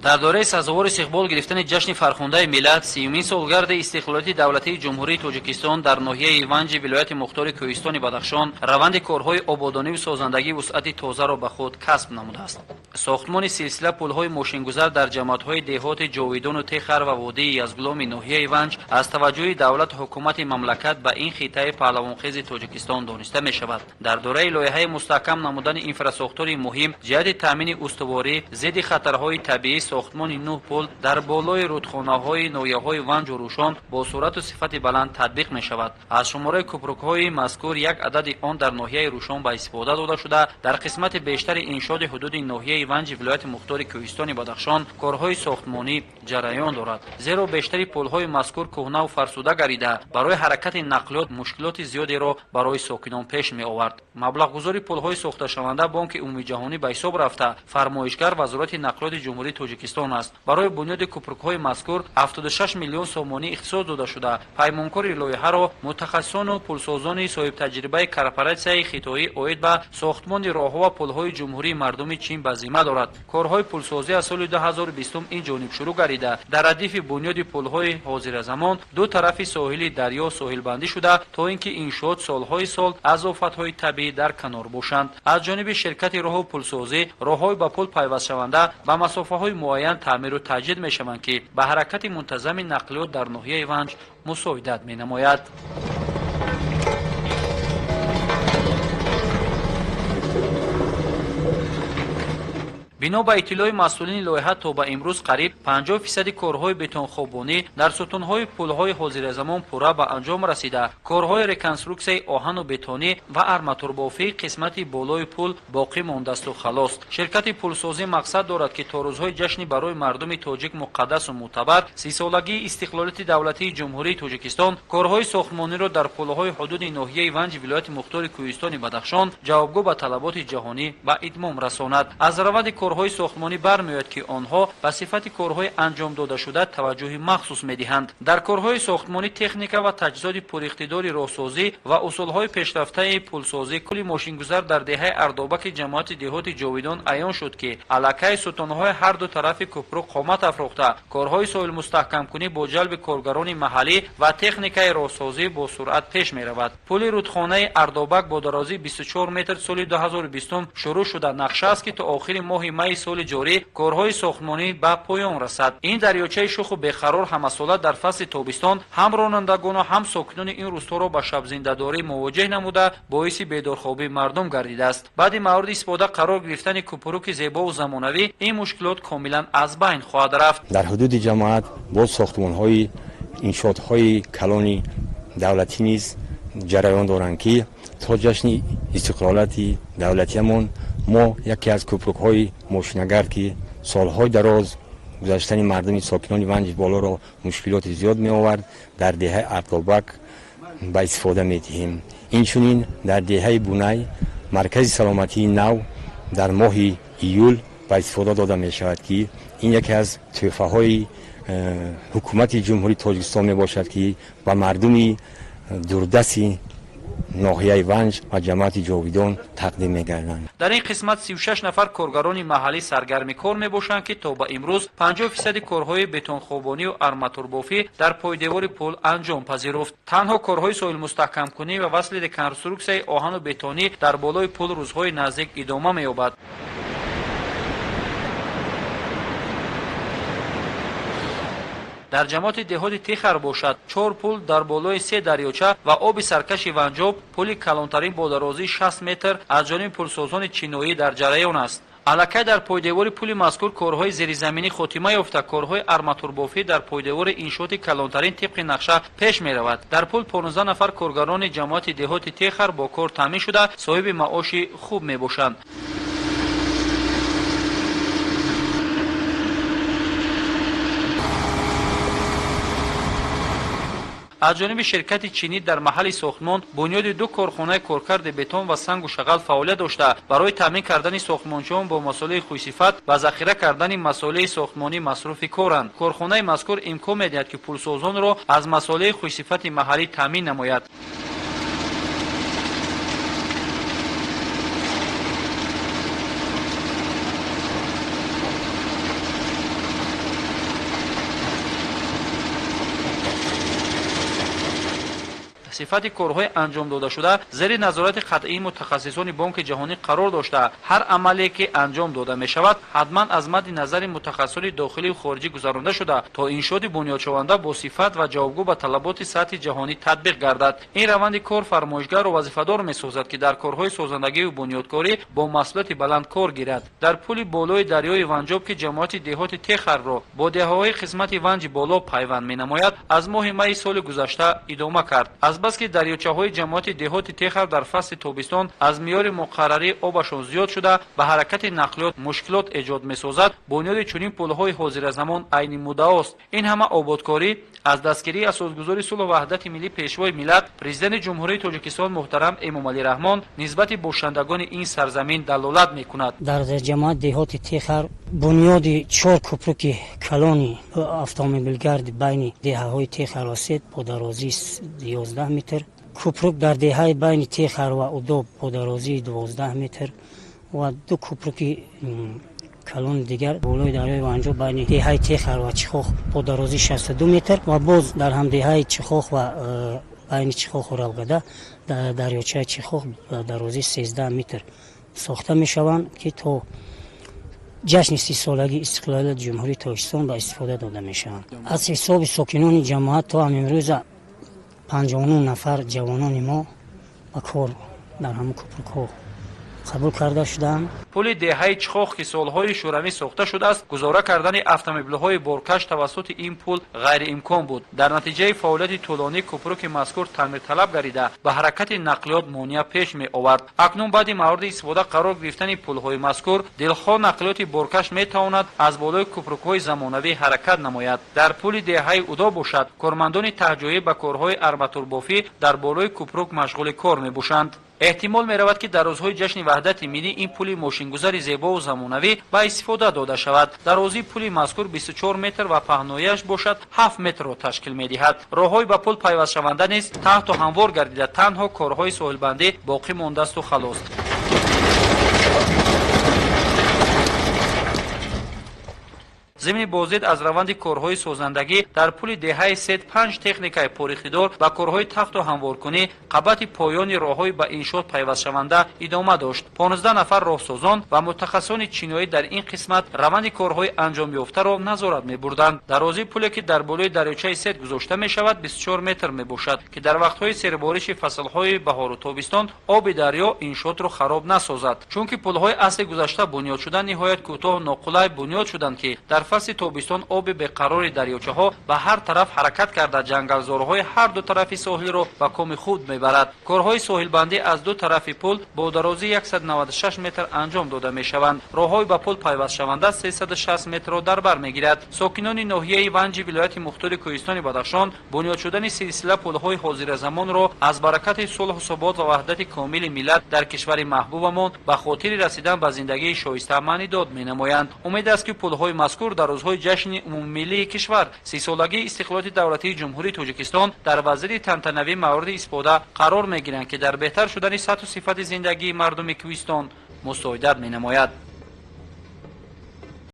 дар дораи сазовор истиқбол гирифтани ҷашни фархундаи миллат 30-умин солгарди истиқлолияти давлатии ҷумҳурии Тоҷикистон дар ноҳияи Ванҷи вилояти мухтори Кӯҳистони Бадахшон раванди корҳои ободониву созандагии вусъати тозаро ба худ касб намудааст. сохтмони силсила пулҳои мошингузар дар ҷамоатҳои деҳоти Ҷовидону Техар ва водии Язгуломи ноҳияи Ванҷ аз таваҷҷуҳи давлату ҳукумати мамлакат ба ин хиттаи паҳлавонхези Тоҷикистон дониста мешавад. дар дораи лоиҳаи мустаҳкам намудани инфраструктураи муҳим ҷиҳати таъмини устуворӣ зидди хатарҳои табиӣ сохтмони 9 пул дар болои рудхонаҳои ноҳияҳои Ванҷу Рӯшон бо суръату сифати баланд татбиқ мешавад. аз шумораи кӯпрукҳои мазкур як адади он дар ноҳияи Рӯшон ба истифода дода шуда дар қисмати бештари иншоди ҳудуди ноҳияи Ванҷи вилояти мухтори Кӯҳистони Бадахшон корҳои сохтмонӣ ҷараён дорад, зеро бештари пулҳои мазкур кӯҳнаву фарсуда гарида барои ҳаракати нақлиёт мушкилоти зиёдеро барои сокинон пеш меовард. маблағгузори пулҳои сохташаванда Бонки умумии ҷаҳонӣ ба ҳисоб рафта фармоишгар Вазорати нақлиёти ҷумҳурии Тоҷикистон аст. барои бунёди кӯпрукҳои мазкур 76 миллион сомонӣ ихтисос дода шуда паймонкори лоиҳаро мутахассисону пулсозони соҳибтаҷрибаи корпоратсияи хитоӣ оид ба сохтмони роҳҳо ва пулҳои ҷумҳурии мардуми Чин ба зимма дорад. корҳои пулсозӣ аз соли 2020 инҷониб шурӯъ гардида дар радифи бунёди пулҳои ҳозиразамон ду тарафи соҳили дарё соҳилбандӣ шуда то ин ки иншоот солҳои сол аз офатҳои табиӣ дар канор бошанд. аз ҷониби ширкати роҳу пулсозӣ роҳҳои ба пул пайвастшаванда ба масофаҳои муайян таъмиру таҷдид мешаванд ки ба ҳаракати мунтазами нақлиёт дар ноҳияи Ванҷ мусоидат менамояд. бино ба иттилои масъулини лоиҳа то ба имрӯз қариб 50% корҳои бетонхобонӣ дар сутунҳои пулҳои ҳозиразамон пурра ба анҷом расида, корҳои реконструксияи оҳану бетонӣ ва арматурбофии қисмати болои пул боқӣ мондасту халос. ширкати пулсозӣ мақсад дорад ки то рӯзҳои ҷашни барои мардуми тоҷик муқаддасу мӯътабар 30-солагии истиқлолияти давлатии ҷумҳурии Тоҷикистон корҳои сохтмониро дар пулҳои ҳудуди ноҳияи Ванҷи вилояти мухтори Кӯҳистони Бадахшон ҷавобгӯ ба талаботи ҷаҳонӣ ба итмом расонад. аз раванди корҳои сохтмонӣ бармеояд ки онҳо ба сифати корҳои анҷомдодашуда таваҷҷӯҳи махсус медиҳанд. дар корҳои сохтмонӣ техника ва таҷҳизоти пуриқтидори роҳсозӣ ва усулҳои пешрафтаи пулсозӣ кули мошингузар дар деҳаи ардобаки ҷамоати деҳоти ҷовидон аён шуд ки аллакай сутунҳои ҳарду тарафи кӯпрук қомат афрохта корҳои соҳилмустаҳкамкунӣ бо ҷалби коргарони маҳаллӣ ва техникаи роҳсозӣ бо суръат пеш меравад. пули рудхонаи ардобак бо дарозии 24 метр соли 2020 шурӯъ шуда нақша аст ки то охири моҳи майи соли ҷорӣ корҳои сохтмонӣ ба поён расад. ин дарёчаи шуху беқарор ҳамасола дар фасли тобистон ҳам ронандагону ҳам сокинони ин рӯсторо ба шабзиндадорӣ мувоҷеҳ намуда боиси бедорхобии мардум гардидааст. баъди мавриди истифода қарор гирифтани кӯпруки зебову замонавӣ ин мушкилот комилан аз байн хоҳад рафт. дар ҳудуди ҷамоат бо сохтмонҳои иншоотҳои калони давлатӣ низ ҷараён доранд ки то ҷашни истиқлолияти давлатиамон мо яке аз кӯпрукҳои мошинагард ки солҳои дароз гузаштани мардуми сокинони Ванҷи болоро мушкилоти зиёд меовард дар деҳаи Ардобак ба истифода медиҳем. инчунин дар деҳаи Бунай маркази саломатии нав дар моҳи июл ба истифода дода мешавад ки ин яке аз тӯҳфаҳои ҳукумати ҷумҳурии Тоҷикистон мебошад ки ба мардуми дурдасти ноҳияи Ванҷ ва ҷамоати ҷовидон тақдим мегарданд. дар ин қисмат 36 нафар коргарони маҳаллӣ саргарми кор мебошанд ки то ба имрӯз 50% корҳои бетонхобонию арматурбофӣ дар пойдевори пул анҷом пазируфт. танҳо корҳои соҳилмустаҳкамкунӣ ва васли реконструксияи оҳану бетонӣ дар болои пул рӯзҳои наздик идома меёбад. дар ҷамоати деҳоти Техар бошад 4 пул дар болои 3 дарёча ва оби саркаши Ванҷоб пули калонтарин бо дарозии 60 метр аз ҷониби пулсозони чиноӣ дар ҷараён аст. аллакай дар пойдевори пули мазкур корҳои зеризаминӣ хотима ёфта корҳои арматурбофӣ дар пойдевори иншооти калонтарин тибқи нақша пеш меравад. дар пул 15 нафар коргарони ҷамоати деҳоти Техар бо кор таъмин шуда соҳиби маоши хуб мебошанд. аз ҷониби ширкати чинӣ дар маҳалли сохтмон бунёди 2 корхонаи коркарди бетон ва сангу шағал фаъолият дошта барои таъмин кардани сохтмончиён бо масолеҳи хушсифат ва захира кардани масолеҳи сохтмонӣ масруфи коранд. корхонаи мазкур имкон медиҳад ки пулсозонро аз масолеҳи хушсифати маҳаллӣ таъмин намояд. صفت کارهای انجام داده شده زیر نظارت قطعی متخصصان بانک جهانی قرار داشته هر عملی که انجام داده می شود حتما از مد نظر متخصصان داخلی و خارجی گذرانده شده تا انشاد بنیادشونده با صفت و جوابگو به طلبات سطح جهانی تطبیق گردد. این روند کار فرمایشگر و وظیفه‌دار می‌سازد که در کارهای سازندگی و بنیادکاری با مسئولیت بلند کار گیرد. در پل بالای دریای ونجاب که جماعت دهات تخر را با دهه‌های قسمت ونج بالا پیوند می‌نماید از ماه می سال گذشته ادامه کرد. از بس که دریاچه‌های جماعت دهات تخر در فصل تابستان از میار مقرری آبشان زیاد شده به حرکت نقلیات مشکلات ایجاد می‌سازد. بنیاد چنین پل‌های حاضر زمان عین مدعا است. این همه آبادکاری از دستگیری اساسگذار صلح و وحدت ملی پیشوای ملت پرزیدنت جمهوری تاجیکستان محترم امامعلی رحمان نسبت باشندگان این سرزمین دلالت می‌کند. در جماعت دهات تخر بنیاد 4 کوپرک کلانی автомобилгард байни деҳаҳои техар ва сед бо дарозии 11 метр, кӯпрук дар деҳаи байни техар ва удоб бо дарозии 12 метр ва ду кӯпруки калони дигар болои дарёи ванҷоб байни деҳаи техар ва чихох бо дарозии 62 метр ва боз дар ҳамдеҳаи чихох ва байни чихоху равгада дарёчаи чихох ба дарозии 13 метр сохта мешаванд ки то ҷашни 30-солагии истиқлолияти ҷумҳурии Тоҷикистон ба истифода дода мешаванд. Аз ҳисоби сокинони ҷамоат то амрӯза 59 нафар ҷавонони мо ба кор дар ҳамон кӯпрукҳо қабул карда шуданд. پل دهه چخوخ که سالهای شوروی ساخته شده است گذاره کردن اتومبیل‌های بارکش توسط این پل غیر امکان بود. در نتیجه فعالیت طولانی کوپرک مذکور تعمیر طلب گردیده به حرکت نقلیات مانع پیش می آورد. اکنون بعد مورد استفاده قرار گرفتن پل‌های مذکور دلخواه نقلیات بارکش می تواند از بالای کوپرک‌های زمانوی حرکت نماید. در پل دهه اودا باشد کارمندان تهجویی به کارهای آرماتور بافی در بالای کوپرک مشغول کار می باشند. احتمال می رود که در روزهای جشن وحدت ملی این پل ماشینگذار زیبا و زمانوی به استفاده داده شود. درازی پل مذکور 24 متر و پهنایش باشد 7 متر را تشکیل می دهد. راههای به پل پیوست شونده نیز تحت و هموار گردیده تنها کارهای ساحلبندی باقی مانده است و خلاص. ضمن بازدید از روند کارهای سازندگی در پل دهه سید 5 تکنیکای پوریختدار و کارهای تخت و هموارکنی قبط پایان راههای به انشاء پیوست شونده ادامه داشت. 15 نفر راهسازان و متخصصان چینایی در این قسمت روند کارهای انجام یافته را نظارت می‌بردند. درازی پلی که در بالای دریاچه سید گذاشته می‌شود 24 متر می‌باشد که در وقت‌های سیربارش فصل‌های بهار و تابستان آب دریا انشاءات را خراب نسازد. چون که پل‌های اصل گذشته بنیاد شدن نهایت کوتاه و ناقلای بنیاد شدند که در فصل تابستان آب بیقرار دریاچه‌ها به هر طرف حرکت کرده جنگلزارهای هر دو طرف ساحل را به کام خود میبرد. کارهای ساحل بندی از دو طرف پل با درازی 196 متر انجام داده میشوند. راههای به پل پیوست شونده 360 متر را در بر میگیرد. ساکنان ناحیه ونج ولایت مختار کوهستان بدخشان بنیاد شدن سلسله پل‌های حاضر زمان را از برکت صلح و ثبات و وحدت کامل ملت در کشور محبوبمان به خاطر رسیدن به زندگی شایسته معنی داد مینمایند. امید است که پل‌های مذکور در روزهای جشن عمومی ملی کشور 30 سالگی استقلال دولتی جمهوری تاجیکستان در وضعیت تنتنوی مورد استفاده قرار می‌گیرند که در بهتر شدن سطح و صفت زندگی مردم کوهستان مساعدت می‌نماید.